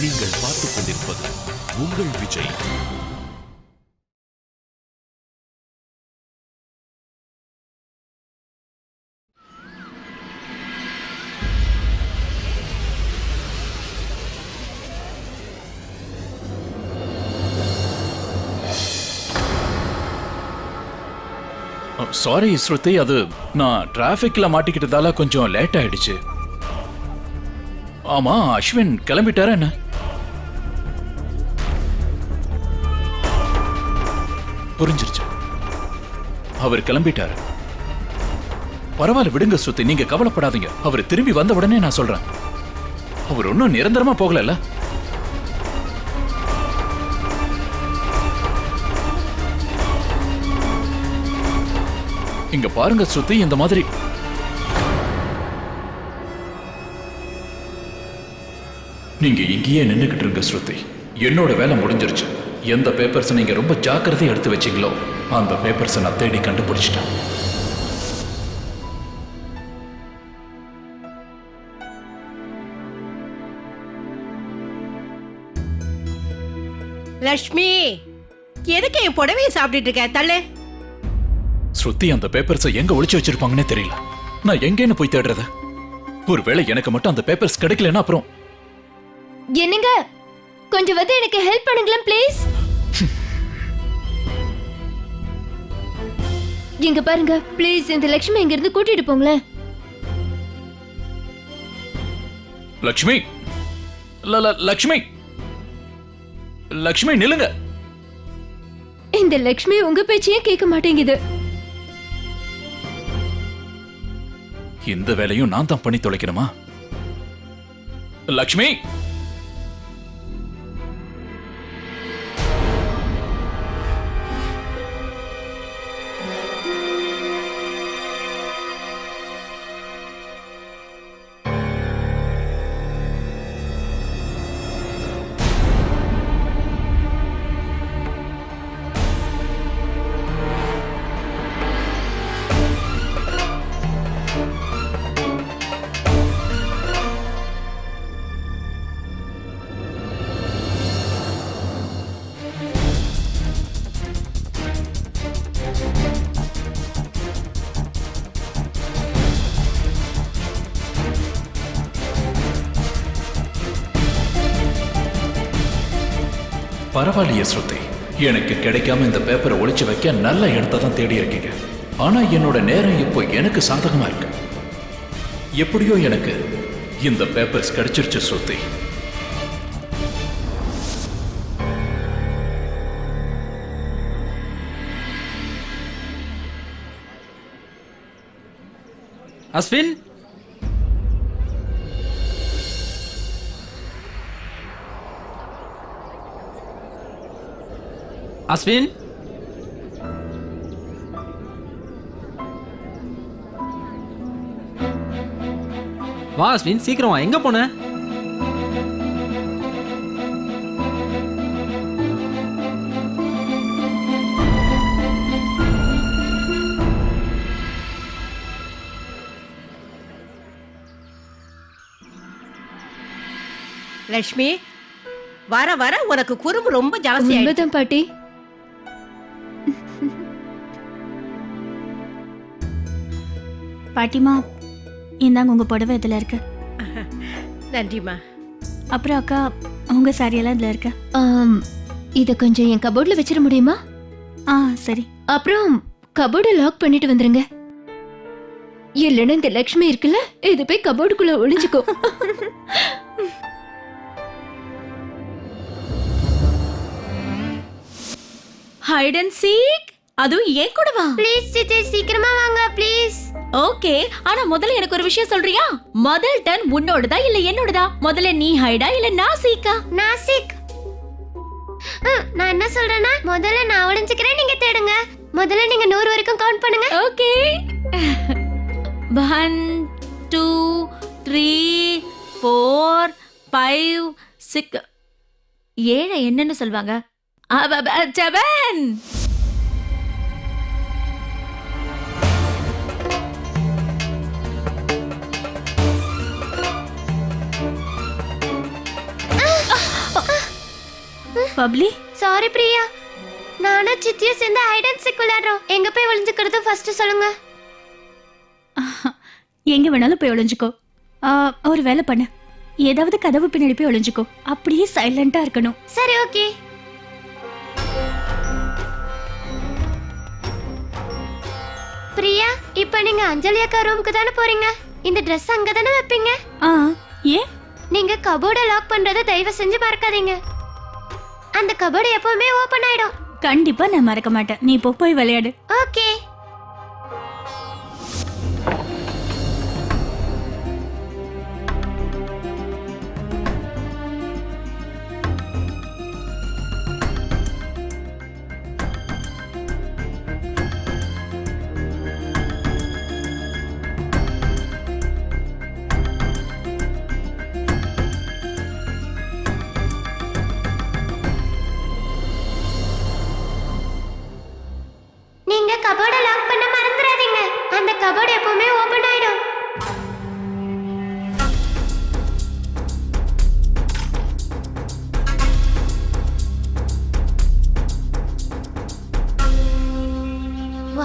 நீங்கள் பார்த்துக் கொண்டிருப்பது உங்கள் விஜய். சாரி ஸ்ருதி, அது நான் டிராபிக்ல மாட்டிக்கிட்டதால கொஞ்சம் லேட் ஆயிடுச்சு. ஆமா, அஸ்வின் கிளம்பிட்டாரா என்ன? புரிஞ்சிருச்சு, அவர் கிளம்பிட்டாரு. பரவாயில்ல விடுங்க ஸ்ருதி, நீங்க கவலைப்படாதீங்க. அவர் திரும்பி வந்த உடனே நான் சொல்றேன். அவர் ஒன்னும் நிரந்தரமா போகல. இங்க பாருங்க ஸ்ருதி, இந்த மாதிரி நீங்க இங்கேயே நின்னுக்கிட்டு இருங்க ஸ்ருதி. என்னோட வேலை முடிஞ்சிருச்சு. எந்த பேப்பர்ஸ் நீங்க ரொம்ப ஜாக்கிரதையா எடுத்து வச்சீங்களோ அந்த பேப்பர்ஸை நான் தேடி கண்டுபிடிச்சிட்டேன். லட்சுமி, எதுக்கு என் புடவையை சாப்பிட்டுட்டு இருக்க? தள்ளு. ஸ்ருதி, அந்த பேப்பர்ஸை எங்க ஒளிச்சு வச்சிருப்பாங்கன்னே தெரியல. நான் எங்கேன்னு போய் தேடுறது? ஒருவேளை எனக்கு மட்டும் அந்த பேப்பர்ஸ் கிடைக்கலன்னா அப்புறம் என்னங்க, கொஞ்சம் வந்து எனக்கு ஹெல்ப் பண்ணுங்களேன் ப்ளீஸ். இங்க பாருங்க ப்ளீஸ், இந்த லட்சுமி இங்க இருந்து கூட்டிட்டு போங்களேன். லட்சுமி, லட்சுமி, லட்சுமி நில்லுங்க. இந்த லட்சுமி உங்க பேச்சையே கேட்க மாட்டேங்குது. இந்த வேலையும் நான் தான் பண்ணி தொலைக்கணுமா? லட்சுமி, பரவாயில்லையே ஸ்ருதி, எனக்கு கிடைக்காம இந்த பேப்பரை ஒளிச்சு வைக்க நல்ல இடத்தை தான் தேடி இருக்கீங்க. ஆனா என்னோட நேரம் இப்போ எனக்கு சாதகமா இருக்கு. எப்படியோ எனக்கு இந்த பேப்பர்ஸ் கிடைச்சிருச்சு ஸ்ருதி. அஸ்வின், அஸ்வின், வா அஸ்வின், சீக்கிரம் வா. எங்க போன? லட்சுமி, வர வர உனக்கு குறும்பு ரொம்ப ஜாஸ்தி ஆயிடுச்சு. உண்மைதான் பாட்டி. பாட்டிமா, இந்தாங்க உங்க புடவை இதுல இருக்கு. நன்றிம்மா. அப்புறம் அக்கா, உங்க சாரியெல்லாம் இதுல இருக்கு. இத கொஞ்சம் என் கபோர்ட்ல வச்சிட முடியுமா? சரி. அப்புறம் கபோர்டை லாக் பண்ணிட்டு வந்துருங்க. இல்லைன்னா இந்த லட்சுமி இருக்குல்ல, இது போய் கபோர்டுக்குள்ள ஒளிஞ்சுக்கோ. ஹைட் அண்ட் சீக், அதுவும் ஏன் கூட வா. ப்ளீஸ் சித்தி, சீக்கிரமா வாங்க ப்ளீஸ். ஓகே, ஆனா முதல்ல எனக்கு ஒரு விஷயம் சொல்றியா? முதல் டர்ன் உன்னோடதா இல்ல என்னோடதா? முதல்ல நீ ஹைடா இல்ல நான் சீக்கா? நான் சீக். நான் என்ன சொல்றேன்னா, முதல்ல நான் ஒளிஞ்சுக்கிறேன், நீங்க தேடுங்க. முதல்ல நீங்க 100 வரைக்கும் கவுண்ட் பண்ணுங்க. ஓகே. 1 2 3 4 5 6 7 என்னன்னு சொல்வாங்க? 7. Bubbly sorry Priya. நானும் சித்தியும் சேர்ந்து ஹைட் அண்ட் சீக் விளையாடுறோம். எங்க போய் ஒளிஞ்சுக்கிறது ஃபர்ஸ்ட் சொல்லுங்க. எங்க வேணாலும் போய் ஒளிஞ்சுக்கோ. ஒரு வேலை பண்ணு, ஏதாவது கதவு பின்னாடி போய் ஒளிஞ்சுக்கோ. அப்படியே சைலண்டா இருக்கணும். சரி ஓகே. பிரியா, இப்போ நீங்க அஞ்சலி அக்கா ரூமுக்கு தானே போறீங்க. இந்த Dress அங்க தானே வைப்பீங்க. ஏன்? நீங்க கபோர்டை லாக் பண்றதை தயவு செஞ்சு மறக்காதீங்க. அந்த கபோர்டு எப்பவுமே ஓபன் ஆயிடும். கண்டிப்பா நான் மறக்க மாட்டேன். நீ போய் விளையாடு. ஓகே. நீங்க கபோர்டை லாக் பண்ண மறந்துடாதீங்க. அந்த கபோர்டு எப்பவுமே ஓபன் ஆயிடும்.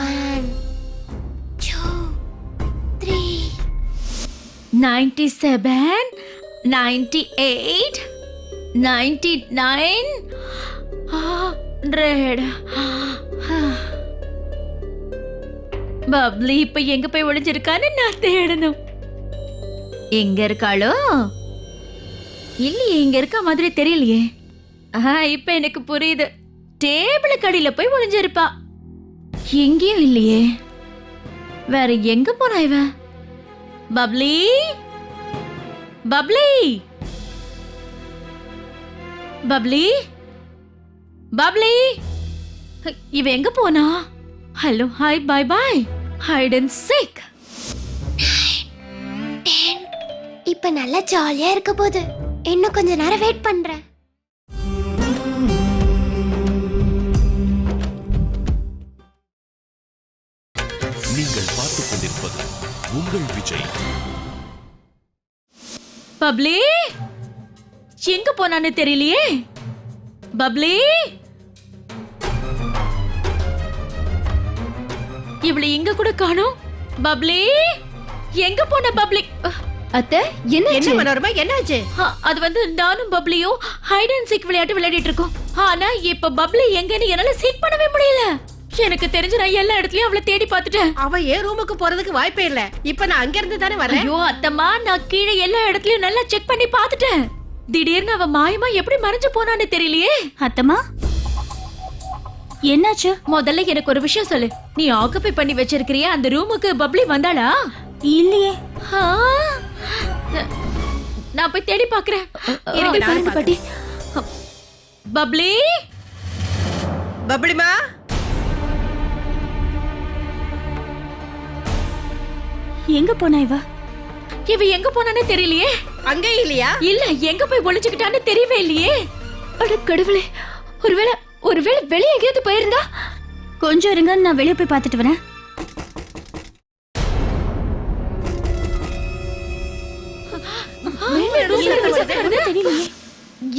One, two, three. 97, 98, 99, 100. பப்ளி இப்ப எங்க போய் ஒளிஞ்சிருக்கான்னு நான் தேடணும். எங்க இருக்காளோ? இல்லையே, இங்க இருக்க மாதிரி தெரியலையே. இப்ப எனக்கு புரியுது. டேபிளுக்கு அடியில போய் ஒளிஞ்சிருப்பா. எங்கேயும் இல்லையே. வேற எங்க போனா இவ? பப்ளி, பப்ளி, பப்ளி, பப்ளி, இவ எங்க போனா? Hello, hi, bye bye. Hide and seek. இப்ப நல்லா ஜாலியா இருக்க போகுது. இன்னும் கொஞ்ச நேரம் வெயிட் பண்றேன். நீங்கள் பார்த்துக் கொண்டிருப்பது உங்கள் விஜய். பப்ளி எங்க போனான்னு தெரியலையே. பப்ளி, இவளை இங்க கூட காணோம். பப்ளி, எங்க போன பப்ளி? அத்தை என்ன மனோரமா, என்னாச்சு? அது வந்து நானும் பப்ளியும் ஹைட் அண்ட் சீக் விளையாட்டு விளையாடிட்டு இருக்கோம். ஆனா இப்ப பப்ளி எங்கன்னு என்னால சீக் பண்ணவே முடியல. எனக்கு தெரிஞ்ச நான் எல்லா இடத்துலயும் அவளை தேடி பார்த்துட்டேன். அவ ஏன் ரூமுக்கு போறதுக்கு வாய்ப்பே இல்ல. இப்ப நான் அங்க இருந்து தானே வரேன். ஐயோ அத்தம்மா, நான் கீழே எல்லா இடத்துலயும் நல்லா செக் பண்ணி பார்த்துட்டேன். திடீர்னு அவ மாயமா எப்படி மறைஞ்சு போனான்னு தெரியலையே. அத்தம்மா, என்னாச்சு? முதல்ல எனக்கு ஒரு விஷயம் சொல்லு. நீ ஆக்குபை பண்ணி வச்சிருக்கிறியா அந்த ரூமுக்கு பப்ளி வந்தாளா? இல்லையே. நான் போய் தேடி பாக்குறேன். பாட்டி. பப்ளி, பப்ளிமா, எங்க போனா இவ? இவ எங்க போனான்னு தெரியலையே. அங்கே இல்லையா? இல்ல, எங்க போய் ஒளிஞ்சுக்கிட்டான்னு தெரியவே இல்லையே. அட கடவுளே, ஒருவேளை வெளியே எங்கேயாவது போயிருந்தா? கொஞ்சம் இருங்க, நான் வெளியே போய் பார்த்துட்டு வரேன்.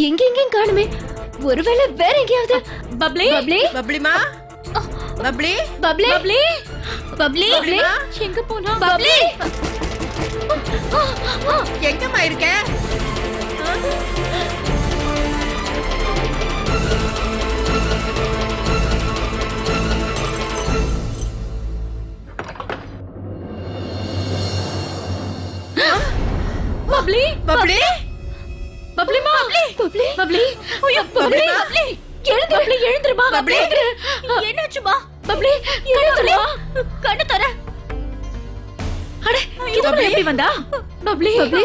எங்கெங்கேயும் காணுமே. ஒருவேளை வேற எங்கேயாவது. பப்ளி, பப்ளிமா, பப்ளி, பப்ளி, பப்ளி, பப்ளி, பப்ளிமா, எங்க போனா? பப்ளி, எங்கம்மா இருக்க? பப்ளி, பப்ளி, பப்ளிமா, பப்ளி, பப்ளி, பப்ளி, பப்ளி, எழுந்து, பப்ளி, எழுந்துருமா. பப்ளி, என்னாச்சுமா? பப்ளி, எழுந்துருமா. கண்ணு தர. அட, இதுக்குள்ள எப்படி வந்தா? பப்ளி, பப்ளி,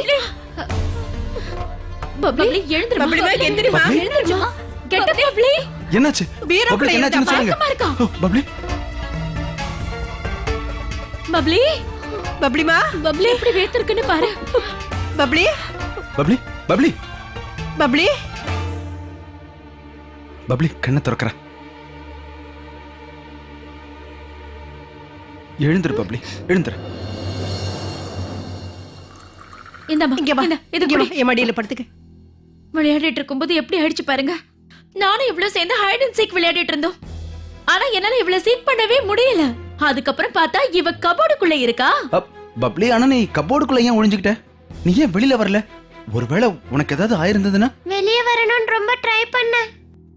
பப்ளி, எழுந்துருமா. பப்ளிமா, எந்திரிமா. எழுந்துருமா. கெட்ட பப்ளி. என்னாச்சு? பீரோக்குள்ள என்னாச்சுன்னு சொல்லுங்க. பக்கமா இருக்கா? பப்ளி, பப்ளி, பப்ளிமா, பப்ளி எப்படி வேர்த்திருக்குன்னு பாரு. Bubbly, Bubbly, Bubbly, Bubbly, bubbly, கண்ணை திறக்கற. எழுந்துரு பப்ளி, எழுந்துரு. இங்க வா. இது இங்க வா, என் மடியில படுத்துக்க. விளையாடிட்டு இருக்கும்போது எப்படி ஆயிடுச்சு பாருங்க. நானும் இவ்வளவு சேர்ந்து ஹைட் அண்ட் சீக் விளையாடிட்டு இருந்தோம். ஆனா என்னால இவ்வளவு சீக் பண்ணவே முடியல. அதுக்கப்புறம் பார்த்தா இவ கபோர்டுக்குள்ள இருக்கா. பப்ளி, ஆனா நீ கபோர்டுக்குள்ள ஏன் ஒளிஞ்சுக்கிட்ட? நீ ஏன் வெளியில வரல? ஒருவேளை உனக்கு ஏதாவது ஆயிருந்ததுன்னா? வெளியே வரணும்னு ரொம்ப ட்ரை பண்ணேன்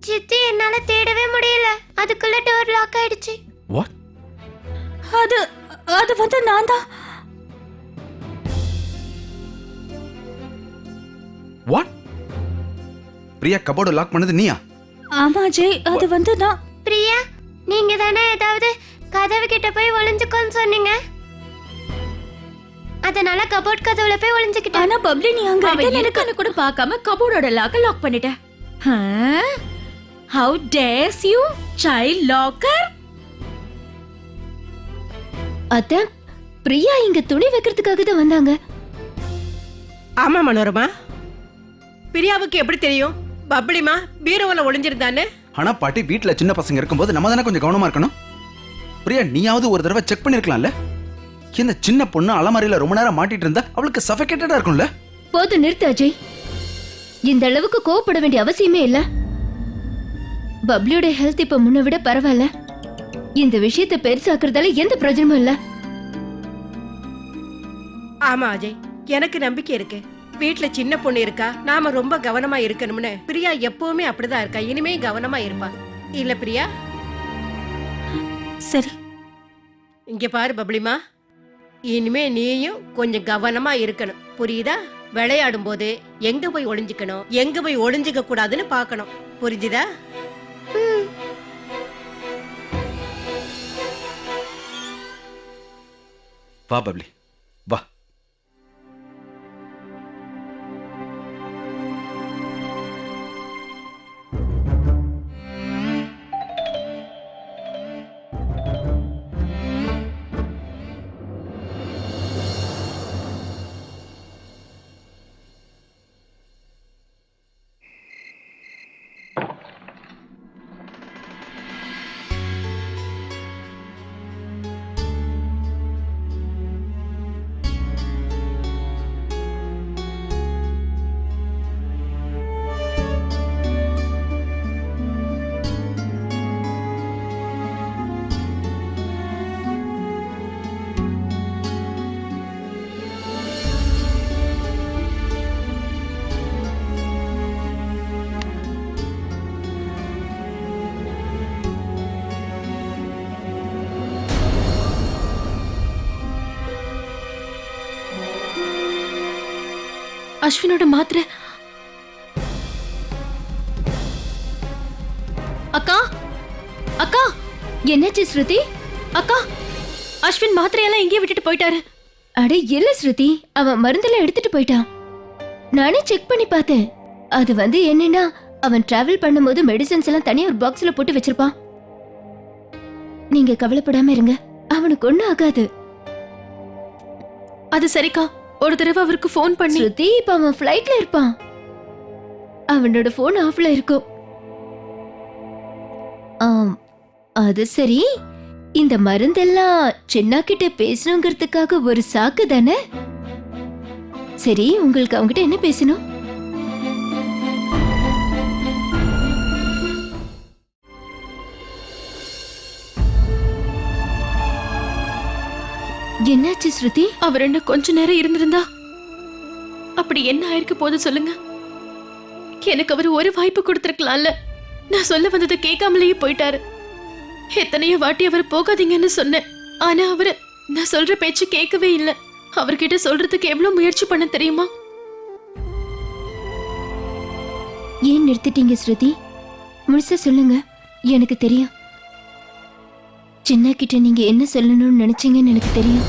சித்தி, என்னால தேடவே முடியல. அதுக்குள்ள டோர் லாக் ஆயிடுச்சு. வாட்? அது அது வந்து நான் தான். வாட்? பிரியா கபோர்டு லாக் பண்ணது நீயா? ஆமா அஜய், அது வந்து நான். பிரியா, நீங்க தானே ஏதாவது கதவு கிட்ட போய் ஒளிஞ்சுக்கோன்னு சொன்னீங்க. அதனால கபோர்ட் கதவுல போய் ஒளிஞ்சுக்கிட்டேன். ஆனா பப்ளி நீ அங்க அவ இருக்கான்னு கூட பார்க்காம கபோர்டோட லாக்க லாக் பண்ணிட்ட. How dares you, child locker? அத்த, பிரியா இங்க துணி வைக்கிறதுக்காக தான் வந்தாங்க. ஆமா மனோரமா, பிரியாவுக்கு எப்படி தெரியும் பப்ளிமா பீரோவில் ஒளிஞ்சிருந்தான்னு? ஆனா பாட்டி, வீட்டுல சின்ன பசங்க இருக்கும்போது நம்ம தானே கொஞ்சம் கவனமா இருக்கணும். பிரியா, நீயாவது ஒரு தடவை செக் பண்ணிருக்கலாம்ல? இந்த சின்ன பொண்ணு அலமாரியில ரொம்ப நேரம் மாட்டிட்டு இருந்தா அவளுக்கு சஃபகேட்டடா இருக்கும்ல? போது நிறுத்து அஜய். இந்த அளவுக்கு கோவப்பட வேண்டிய அவசியமே இல்ல. பப்ளியோட ஹெல்த் இப்ப முன்ன விட பரவாயில்ல. இந்த விஷயத்தை பெருசாக்குறதால எந்த பிரயோஜனமும் இல்ல. ஆமா அஜய், எனக்கு நம்பிக்கை இருக்கு. வீட்டுல சின்ன பொண்ணு இருக்கா, நாம ரொம்ப கவனமா இருக்கணும்னு பிரியா எப்பவுமே அப்படிதான் இருக்கா. இனிமே கவனமா இருப்பா. இல்ல பிரியா? சரி. இங்க பாரு பப்ளிமா, இனிமே நீயும் கொஞ்சம் கவனமா இருக்கணும், புரியுதா? விளையாடும் போது எங்க போய் ஒளிஞ்சுக்கணும், எங்க போய் ஒளிஞ்சுக்க கூடாதுன்னு பாக்கணும், புரிஞ்சுதா? வா பப்ளி, வா. அஸ்வினோட மாத்திரை. அக்கா, அக்கா, என்னாச்சு ஸ்ருதி? அக்கா, அஸ்வின் மாத்திரையெல்லாம் எங்கேயே விட்டுட்டு போயிட்டாரு. அட இல்ல ஸ்ருதி, அவன் மருந்தெல்லாம் எடுத்துட்டு போயிட்டான். நானே செக் பண்ணி பார்த்தேன். அது வந்து என்னன்னா, அவன் டிராவல் பண்ணும்போது மெடிசன்ஸ் எல்லாம் தனியா ஒரு பாக்ஸ்ல போட்டு வச்சிருப்பான். நீங்க கவலைப்படாம இருங்க, அவனுக்கு ஒண்ணும் ஆகாது. அது சரிக்கா, ஒரு தடவை அவருக்கு போன் பண்ணி. ஸ்ருதி, இப்ப அவன் ஃப்ளைட்ல இருப்பான். அவனோட போன் ஆஃப்ல இருக்கும். அது சரி, இந்த மருந்தெல்லாம் சின்ன கிட்ட பேசணுங்கிறதுக்காக ஒரு சாக்கு தானே? சரி, உங்களுக்கு அவங்கிட்ட என்ன பேசணும்? என்னாச்சு ஸ்ருதி? அவர் என்ன கொஞ்ச நேரம் இருந்திருந்தா அப்படி என்ன ஆயிருக்கு போது சொல்லுங்க. எனக்கு அவர் ஒரு வாய்ப்பு கொடுத்திருக்கலாம்ல. நான் சொல்ல வந்ததை கேட்காமலேயே போயிட்டாரு. எத்தனையோ வாட்டி அவர் போகாதீங்கன்னு சொன்னேன். ஆனா அவரு நான் சொல்ற பேச்சு கேட்கவே இல்லை. அவர்கிட்ட சொல்றதுக்கு எவ்வளவு முயற்சி பண்ண தெரியுமா? ஏன் நிறுத்திட்டீங்க ஸ்ருதி? முழுசா சொல்லுங்க, எனக்கு தெரியும். சின்ன கிட்ட நீங்க என்ன சொல்லணும்னு நினைச்சீங்கன்னு எனக்கு தெரியும்.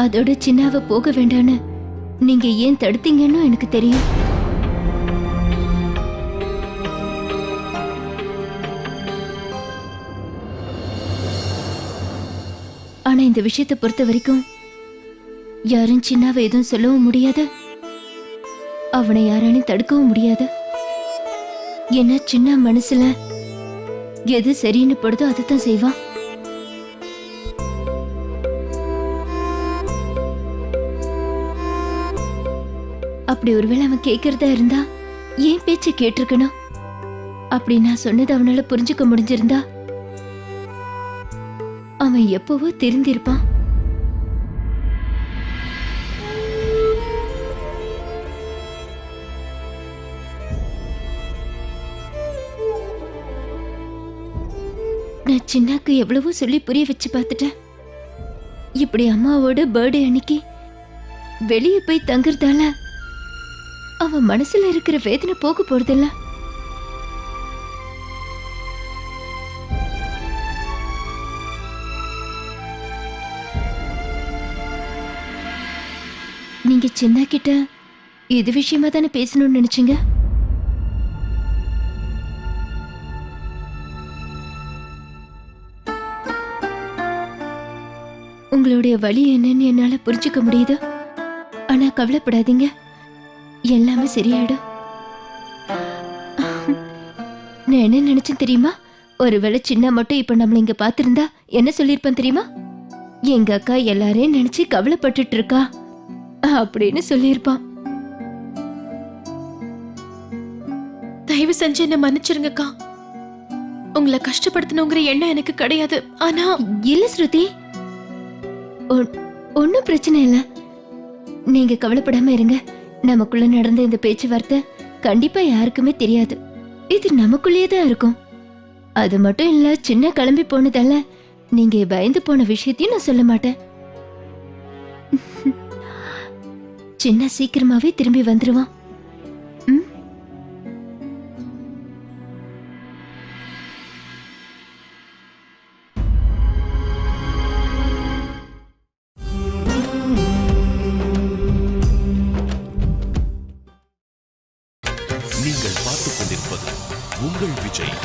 அதோட சின்னாவை போக வேண்டான்னு நீங்க ஏன் தடுத்தீங்கன்னு எனக்கு தெரியும். ஆனா இந்த விஷயத்தை பொறுத்த வரைக்கும் யாரும் சின்னாவை எதுவும் சொல்லவும் முடியாது, அவனை யாராலையும் தடுக்கவும் முடியாது. ஏன்னா சின்ன மனசுல எது சரின்னு படுதோ அதைத்தான் செய்வான். அப்படி ஒருவேளை அவன் கேட்கறதா இருந்தா ஏன் பேச்ச கேட்டிருக்கணும். அப்படி நான் சொன்னது அவனால புரிஞ்சுக்க முடிஞ்சிருந்தா அவன் எப்பவோ திருந்திருப்பான். நான் சின்னாக்கு எவ்வளவோ சொல்லி புரிய வச்சு பார்த்துட்டேன். இப்படி அம்மாவோட பர்த்டே அன்னைக்கு வெளியே போய் தங்குறதால அவன் மனசுல இருக்கிற வேதனை போக போறதில்ல. நீங்க சின்ன கிட்ட இது விஷயமா தானே பேசணும்னு நினைச்சீங்க? உங்களுடைய வலி என்னன்னு என்னால புரிஞ்சுக்க முடியுது. ஆனா கவலைப்படாதீங்க, எல்லாமே சரியாயிடும். நான் என்ன நினைச்சேன் தெரியுமா? ஒருவேளை சின்ன மட்டும் இப்ப நம்மள இங்க பாத்திருந்தா என்ன சொல்லிருப்பேன் தெரியுமா? எங்க அக்கா எல்லாரையும் நினைச்சு கவலைப்பட்டுட்டு இருக்கா அப்படின்னு சொல்லியிருப்பான். தயவு செஞ்சு என்ன மன்னிச்சிருங்கக்கா. உங்களை கஷ்டப்படுத்தணுங்கிற எண்ணம் எனக்கு கிடையாது. ஆனா இல்ல ஸ்ருதி, ஒன்னும் பிரச்சனை இல்ல. நீங்க கவலைப்படாம இருங்க. நமக்குள்ள நடந்த இந்த பேச்சுவார்த்தை கண்டிப்பா யாருக்குமே தெரியாது. இது நமக்குள்ளேயே தான் இருக்கும். அது மட்டும் இல்ல, சின்ன கிளம்பி போனதால நீங்க பயந்து போன விஷயத்தையும் நான் சொல்ல மாட்டேன். சின்ன சீக்கிரமாவே திரும்பி வந்துருவான். நீங்கள் பார்த்துக் கொண்டிருப்பது உங்கள் விஜய்.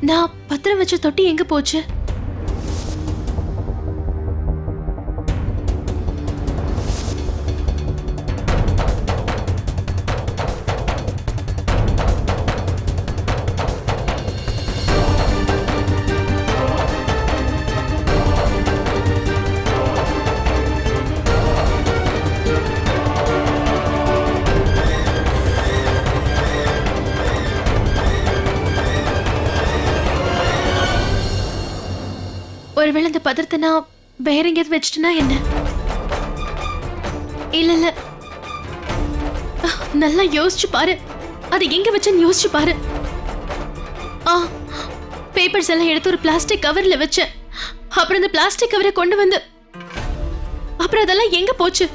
நான் பத்திரம் வச்ச தொட்டி எங்க போச்சு? ஒருவேளை இந்த பத்திரத்தை நான் வேற எங்கேயாவது வச்சுட்டேன்னா என்ன? இல்ல இல்ல, நல்லா யோசிச்சு பாரு. அது எங்க வச்சேன்னு யோசிச்சு பாரு. பேப்பர்ஸ் எல்லாம் எடுத்து ஒரு பிளாஸ்டிக் கவர்ல வச்சேன். அப்புறம் இந்த பிளாஸ்டிக் கவரை கொண்டு வந்து அப்புறம் அதெல்லாம் எங்க போச்சு?